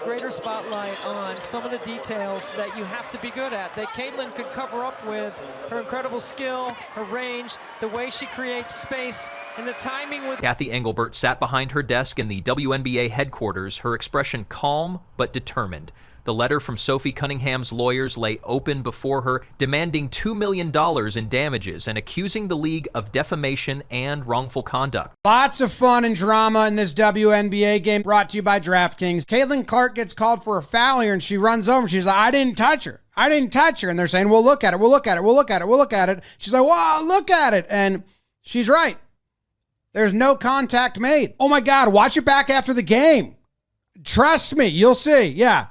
greater spotlight on some of the details that you have to be good at, that Caitlin could cover up with her incredible skill, her range, the way she creates space, and the timing with... Cathy Engelbert sat behind her desk in the WNBA headquarters, her expression calm but determined. The letter from Sophie Cunningham's lawyers lay open before her, demanding $2 million in damages and accusing the league of defamation and wrongful conduct. Lots of fun and drama in this WNBA game, brought to you by DraftKings. Caitlin Clark gets called for a foul here, and she runs over. She's like, I didn't touch her. I didn't touch her. And they're saying, well, look at it. We'll look at it. We'll look at it. We'll look at it. She's like, wow, look at it. And she's right. There's no contact made. Oh, my God. Watch it back after the game. Trust me. You'll see. Yeah.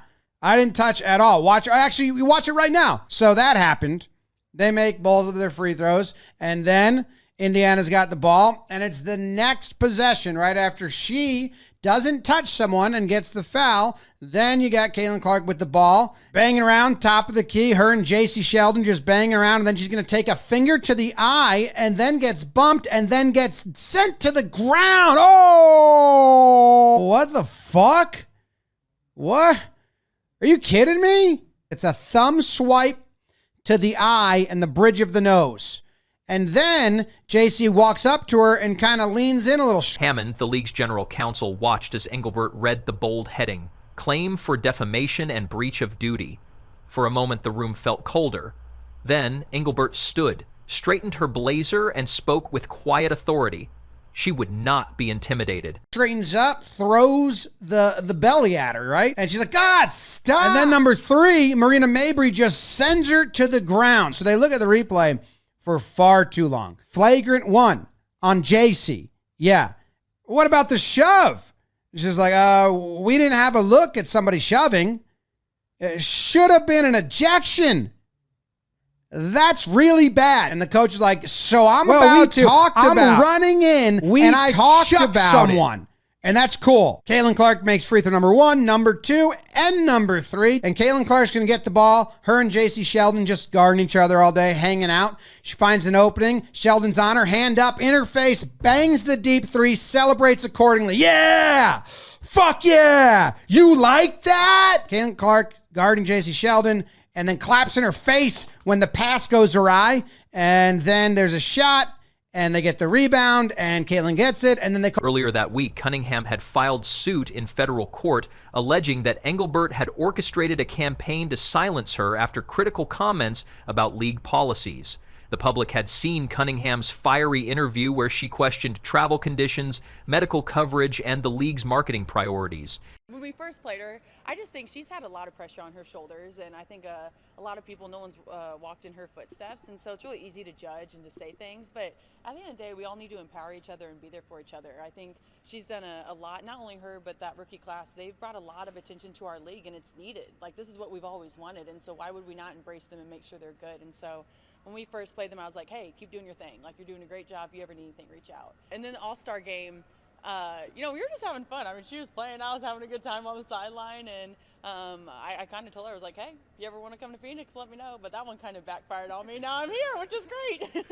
I didn't touch at all. Actually, you watch it right now. So that happened. They make both of their free throws, and then Indiana's got the ball, and it's the next possession right after she doesn't touch someone and gets the foul. Then you got Caitlin Clark with the ball, banging around, top of the key. Her and JC Sheldon just banging around, and then she's going to take a finger to the eye and then gets bumped and then gets sent to the ground. Oh, what the fuck? What? Are you kidding me? It's a thumb swipe to the eye and the bridge of the nose. And then JC walks up to her and kind of leans in a little. Hammond, the league's general counsel, watched as Engelbert read the bold heading, claim for defamation and breach of duty. For a moment, the room felt colder. Then Engelbert stood, straightened her blazer, and spoke with quiet authority. She would not be intimidated. Straightens up, throws the belly at her, right? And she's like, God, stop! And then number 3, Marina Mabrey just sends her to the ground. So they look at the replay for far too long. Flagrant 1 on JC. Yeah. What about the shove? She's like, we didn't have a look at somebody shoving. It should have been an ejection. That's really bad. And the coach is like, so I'm running in and I chucked someone. And that's cool. Caitlin Clark makes free throw number 1, number 2, and number 3. And Caitlin Clark's going to get the ball. Her and JC Sheldon just guarding each other all day, hanging out. She finds an opening. Sheldon's on her, hand up, in her face, bangs the deep 3, celebrates accordingly. Yeah! Fuck yeah! You like that? Caitlin Clark guarding JC Sheldon, and then claps in her face when the pass goes awry. And then there's a shot, and they get the rebound, and Caitlin gets it, and then they... Earlier that week, Cunningham had filed suit in federal court, alleging that Engelbert had orchestrated a campaign to silence her after critical comments about league policies. The public had seen Cunningham's fiery interview where she questioned travel conditions, medical coverage, and the league's marketing priorities. When we first played her, I just think she's had a lot of pressure on her shoulders, and I think a lot of people, no one's walked in her footsteps, and so it's really easy to judge and to say things, but at the end of the day, we all need to empower each other and be there for each other. I think she's done a lot, not only her, but that rookie class. They've brought a lot of attention to our league, and it's needed. Like, this is what we've always wanted, and so why would we not embrace them and make sure they're good? And so when we first played them, I was like, hey, keep doing your thing. Like, you're doing a great job. If you ever need anything, reach out. And then the All-Star game, we were just having fun. I mean, she was playing, I was having a good time on the sideline, and I kind of told her, I was like, hey, if you ever want to come to Phoenix, let me know. But that one kind of backfired on me. Now I'm here, which is great.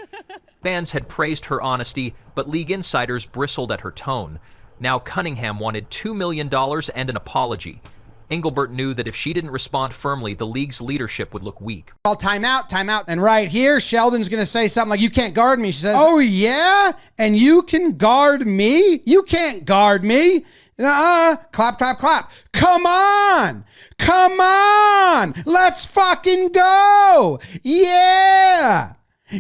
Fans had praised her honesty, but league insiders bristled at her tone. Now Cunningham wanted $2 million and an apology. Engelbert knew that if she didn't respond firmly, the league's leadership would look weak. Call timeout, timeout. And right here, Sheldon's going to say something like, you can't guard me. She says, oh, yeah? And you can guard me? You can't guard me. Clap, clap, clap. Come on. Come on. Let's fucking go. Yeah.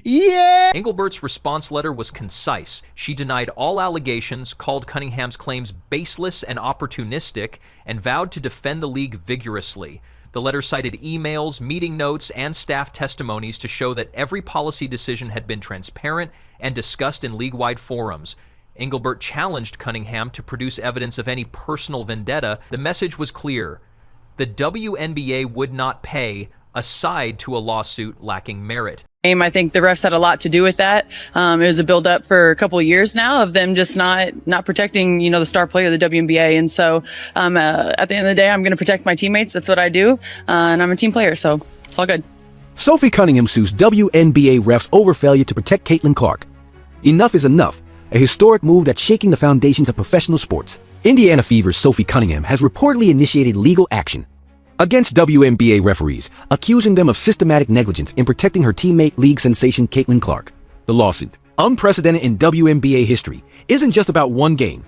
Yeah. Engelbert's response letter was concise. She denied all allegations, called Cunningham's claims baseless and opportunistic, and vowed to defend the league vigorously. The letter cited emails, meeting notes, and staff testimonies to show that every policy decision had been transparent and discussed in league-wide forums. Engelbert challenged Cunningham to produce evidence of any personal vendetta. The message was clear. The WNBA would not pay, aside to a lawsuit lacking merit. I think the refs had a lot to do with that. It was a build-up for a couple of years now of them just not protecting, the star player of the WNBA. And so at the end of the day, I'm going to protect my teammates. That's what I do. And I'm a team player, so it's all good. Sophie Cunningham sues WNBA refs over failure to protect Caitlin Clark. Enough is enough, a historic move that's shaking the foundations of professional sports. Indiana Fever's Sophie Cunningham has reportedly initiated legal action against WNBA referees, accusing them of systematic negligence in protecting her teammate league sensation Caitlin Clark. The lawsuit, unprecedented in WNBA history, isn't just about one game.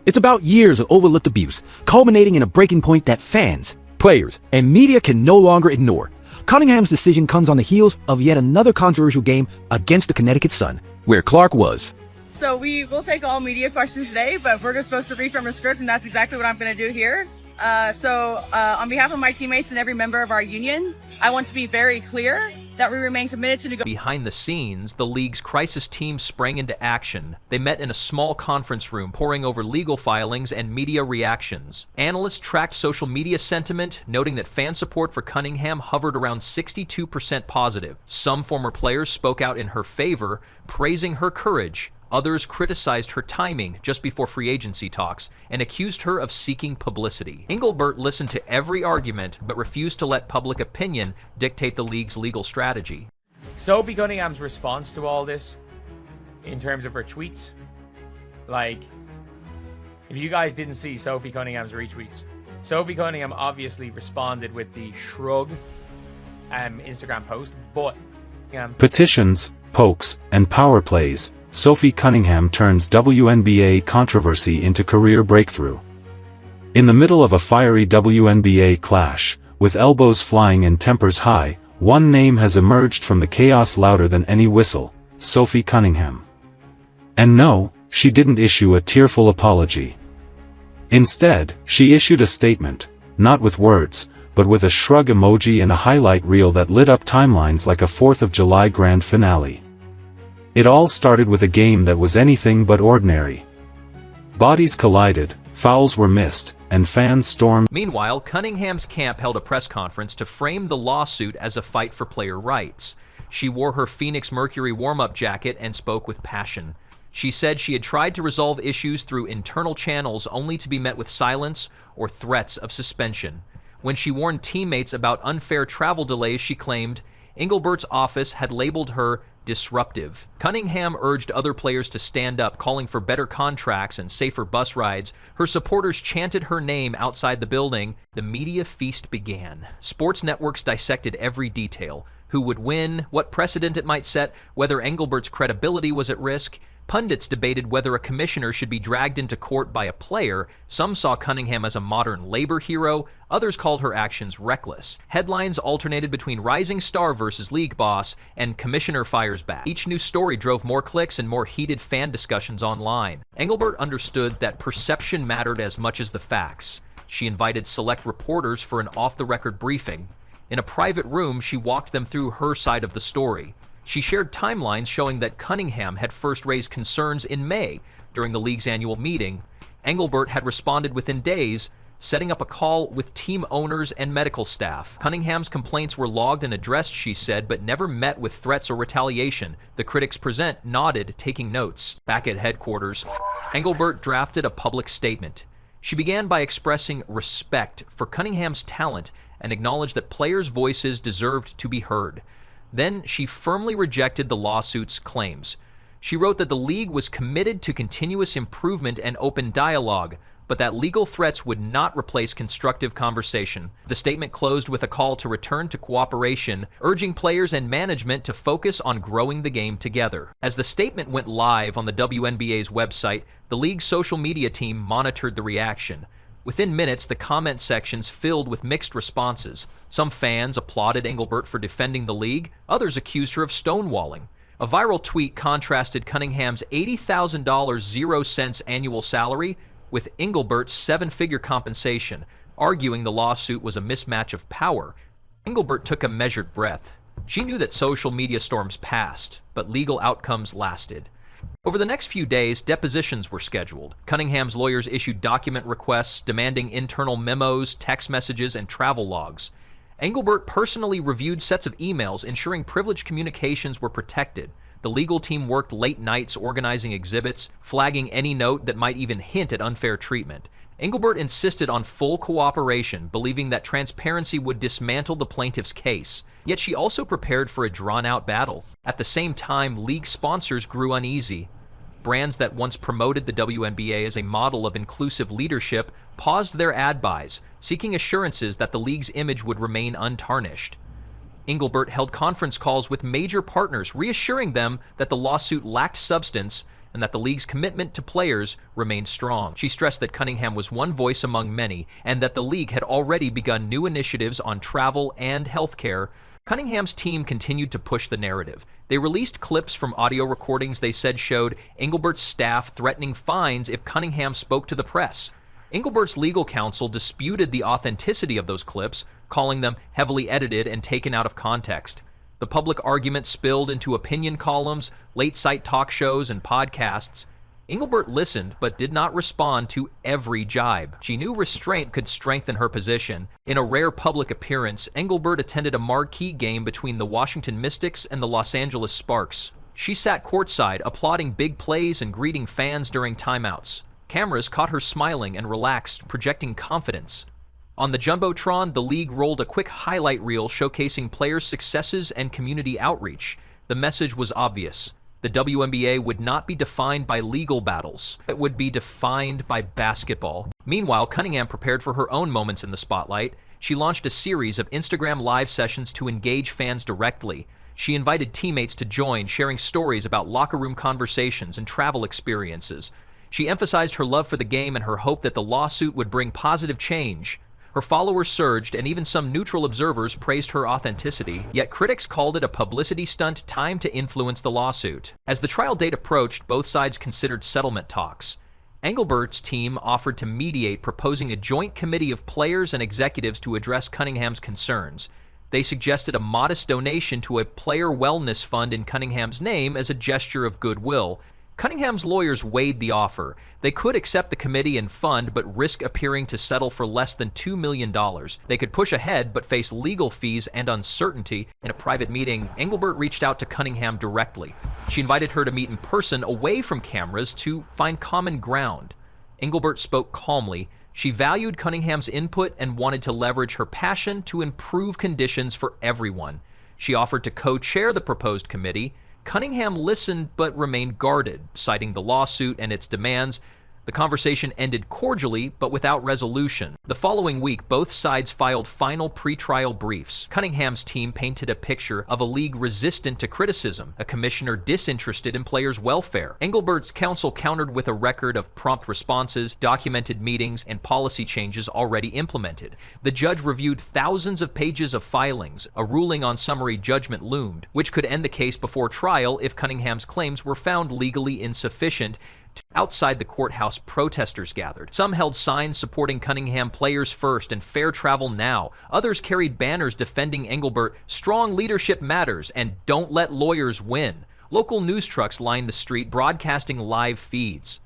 It's about years of overlooked abuse, culminating in a breaking point that fans, players, and media can no longer ignore. Cunningham's decision comes on the heels of yet another controversial game against the Connecticut Sun, where Clark was. So we will take all media questions today, but we're just supposed to read from a script, and that's exactly what I'm going to do here. On behalf of my teammates and every member of our union, I want to be very clear that we remain committed to Behind the scenes, the league's crisis team sprang into action. They met in a small conference room, poring over legal filings and media reactions. Analysts tracked social media sentiment, noting that fan support for Cunningham hovered around 62% positive. Some former players spoke out in her favor, praising her courage. Others criticized her timing just before free agency talks and accused her of seeking publicity. Engelbert listened to every argument but refused to let public opinion dictate the league's legal strategy. Sophie Cunningham's response to all this, in terms of her tweets, like, if you guys didn't see Sophie Cunningham's retweets, Sophie Cunningham obviously responded with the shrug Instagram post, but petitions, pokes, and power plays. Sophie Cunningham turns WNBA controversy into career breakthrough. In the middle of a fiery WNBA clash, with elbows flying and tempers high, one name has emerged from the chaos louder than any whistle: Sophie Cunningham. And no, she didn't issue a tearful apology. Instead, she issued a statement, not with words, but with a shrug emoji and a highlight reel that lit up timelines like a 4th of July grand finale. It all started with a game that was anything but ordinary. Bodies collided, fouls were missed, and fans stormed. Meanwhile, Cunningham's camp held a press conference to frame the lawsuit as a fight for player rights. She wore her Phoenix Mercury warm-up jacket and spoke with passion. She said she had tried to resolve issues through internal channels only to be met with silence or threats of suspension. When she warned teammates about unfair travel delays, she claimed Engelbert's office had labeled her disruptive. Cunningham urged other players to stand up, calling for better contracts and safer bus rides. Her supporters chanted her name outside the building. The media feast began. Sports networks dissected every detail: who would win, what precedent it might set, whether Engelbert's credibility was at risk. Pundits debated whether a commissioner should be dragged into court by a player. Some saw Cunningham as a modern labor hero. Others called her actions reckless. Headlines alternated between rising star versus league boss and commissioner fires back. Each new story drove more clicks and more heated fan discussions online. Engelbert understood that perception mattered as much as the facts. She invited select reporters for an off-the-record briefing. In a private room, she walked them through her side of the story. She shared timelines showing that Cunningham had first raised concerns in May during the league's annual meeting. Engelbert had responded within days, setting up a call with team owners and medical staff. Cunningham's complaints were logged and addressed, she said, but never met with threats or retaliation. The critics present nodded, taking notes. Back at headquarters, Engelbert drafted a public statement. She began by expressing respect for Cunningham's talent and acknowledged that players' voices deserved to be heard. Then she firmly rejected the lawsuit's claims. She wrote that the league was committed to continuous improvement and open dialogue, but that legal threats would not replace constructive conversation. The statement closed with a call to return to cooperation, urging players and management to focus on growing the game together. As the statement went live on the WNBA's website, the league's social media team monitored the reaction. Within minutes, the comment sections filled with mixed responses. Some fans applauded Engelbert for defending the league. Others accused her of stonewalling. A viral tweet contrasted Cunningham's $80,000 0 cents annual salary with Engelbert's 7-figure compensation, arguing the lawsuit was a mismatch of power. Engelbert took a measured breath. She knew that social media storms passed, but legal outcomes lasted. Over the next few days, depositions were scheduled. Cunningham's lawyers issued document requests demanding internal memos, text messages, and travel logs. Engelbert personally reviewed sets of emails, ensuring privileged communications were protected. The legal team worked late nights organizing exhibits, flagging any note that might even hint at unfair treatment. Engelbert insisted on full cooperation, believing that transparency would dismantle the plaintiff's case. Yet she also prepared for a drawn-out battle. At the same time, league sponsors grew uneasy. Brands that once promoted the WNBA as a model of inclusive leadership paused their ad buys, seeking assurances that the league's image would remain untarnished. Engelbert held conference calls with major partners, reassuring them that the lawsuit lacked substance and that the league's commitment to players remained strong. She stressed that Cunningham was one voice among many and that the league had already begun new initiatives on travel and healthcare. Cunningham's team continued to push the narrative. They released clips from audio recordings they said showed Engelbert's staff threatening fines if Cunningham spoke to the press. Engelbert's legal counsel disputed the authenticity of those clips, calling them heavily edited and taken out of context. The public argument spilled into opinion columns, late-night talk shows, and podcasts. Engelbert listened but did not respond to every jibe. She knew restraint could strengthen her position. In a rare public appearance, Engelbert attended a marquee game between the Washington Mystics and the Los Angeles Sparks. She sat courtside, applauding big plays and greeting fans during timeouts. Cameras caught her smiling and relaxed, projecting confidence. On the Jumbotron, the league rolled a quick highlight reel showcasing players' successes and community outreach. The message was obvious. The WNBA would not be defined by legal battles. It would be defined by basketball. Meanwhile, Cunningham prepared for her own moments in the spotlight. She launched a series of Instagram live sessions to engage fans directly. She invited teammates to join, sharing stories about locker room conversations and travel experiences. She emphasized her love for the game and her hope that the lawsuit would bring positive change. Her followers surged, and even some neutral observers praised her authenticity, yet critics called it a publicity stunt timed to influence the lawsuit. As the trial date approached, both sides considered settlement talks. Engelbert's team offered to mediate, proposing a joint committee of players and executives to address Cunningham's concerns. They suggested a modest donation to a player wellness fund in Cunningham's name as a gesture of goodwill. Cunningham's lawyers weighed the offer. They could accept the committee and fund, but risk appearing to settle for less than $2 million. They could push ahead, but face legal fees and uncertainty. In a private meeting, Engelbert reached out to Cunningham directly. She invited her to meet in person, away from cameras, to find common ground. Engelbert spoke calmly. She valued Cunningham's input and wanted to leverage her passion to improve conditions for everyone. She offered to co-chair the proposed committee. Cunningham listened but remained guarded, citing the lawsuit and its demands. The conversation ended cordially but without resolution. The following week, both sides filed final pretrial briefs. Cunningham's team painted a picture of a league resistant to criticism, a commissioner disinterested in players' welfare. Engelbert's counsel countered with a record of prompt responses, documented meetings, and policy changes already implemented. The judge reviewed thousands of pages of filings. A ruling on summary judgment loomed, which could end the case before trial if Cunningham's claims were found legally insufficient. Outside the courthouse, protesters gathered. Some held signs supporting Cunningham players first and fair travel now. Others carried banners defending Engelbert, strong leadership matters, and don't let lawyers win. Local news trucks lined the street, broadcasting live feeds.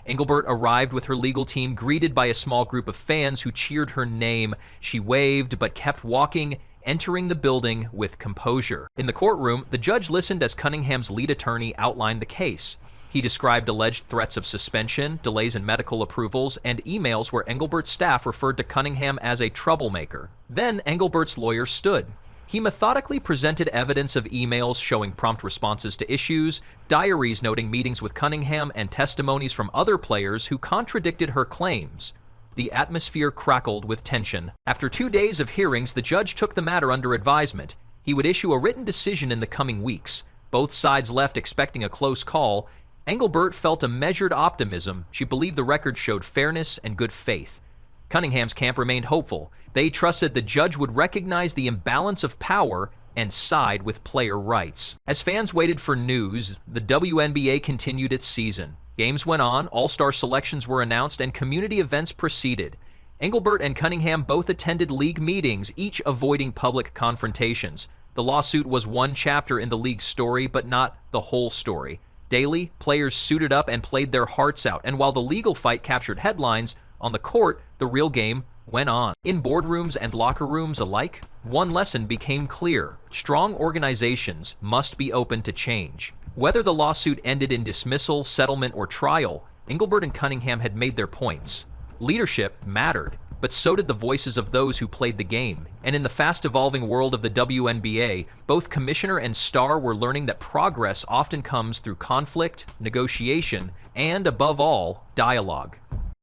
Engelbert arrived with her legal team, greeted by a small group of fans who cheered her name. She waved but kept walking, entering the building with composure. In the courtroom, the judge listened as Cunningham's lead attorney outlined the case. He described alleged threats of suspension, delays in medical approvals, and emails where Engelbert's staff referred to Cunningham as a troublemaker. Then Engelbert's lawyer stood. He methodically presented evidence of emails showing prompt responses to issues, diaries noting meetings with Cunningham, and testimonies from other players who contradicted her claims. The atmosphere crackled with tension. After 2 days of hearings, the judge took the matter under advisement. He would issue a written decision in the coming weeks. Both sides left expecting a close call. Engelbert felt a measured optimism. She believed the record showed fairness and good faith. Cunningham's camp remained hopeful. They trusted the judge would recognize the imbalance of power and side with player rights. As fans waited for news, the WNBA continued its season. Games went on, all-star selections were announced, and community events proceeded. Engelbert and Cunningham both attended league meetings, each avoiding public confrontations. The lawsuit was one chapter in the league's story, but not the whole story. Daily, players suited up and played their hearts out, and while the legal fight captured headlines, on the court, the real game went on. In boardrooms and locker rooms alike, one lesson became clear. Strong organizations must be open to change. Whether the lawsuit ended in dismissal, settlement, or trial, Engelbert and Cunningham had made their points. Leadership mattered. but so did the voices of those who played the game. And in the fast-evolving world of the WNBA, both commissioner and star were learning that progress often comes through conflict, negotiation, and, above all, dialogue.